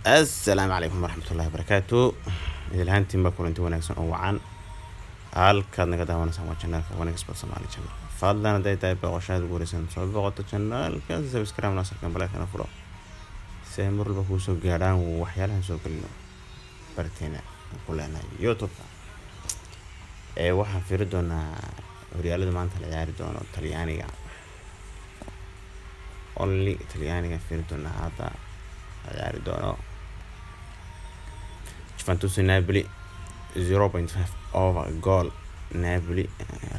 السلام عليكم ورحمة الله وبركاته. إذا الهانتي ما كنت ونكسن أو عن halkaad naga daawanaysan waa channelka Wanaag Sports Somali channel. Fadlan haday tahay booqashada guuraysan soo booqato channelka subscribe nasarkan balakana furo si ay mar walba kuu soo gaaraan waxyaalahan soo gelino barteena ku leenahay YouTube. Waxaan fiiri doonaa horyaalada maanta la ciyaari doono Talyaaniga. Only Talyaaniga fiiri doonaa hadda la ciyaari doono Juventus Napoli 0.5 over goal Napoli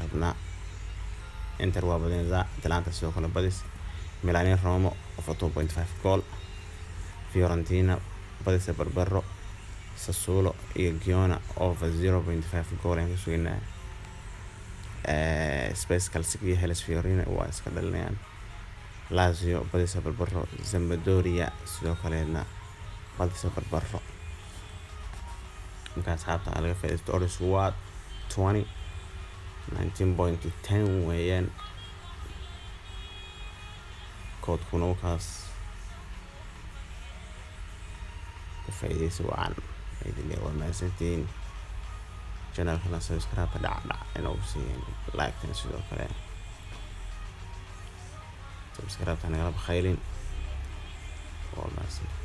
rabna Inter waa badinaysa Atalanta sidoo kale badis Milan Roma of 2.5 goal Fiorentina badisa Barbaro Sassuolo iyo Genoa over 0.5 goal aan sugnaa Space Calcio iyo Hellas Fiorentina waa iska dhalinayaan Lazio badisa Barbaro Sampdoria sidoo kaleena badisa Barbaro markaas xabta laga faa'iisto odds waa 19.10 weeyaan kood kuna kaas faa'iideysi waan idin waa maasantiin channelka subscribe dhac inuu siiyeen like tan sidoo kale subscribe tan nagala bakhaylin waa maasantiin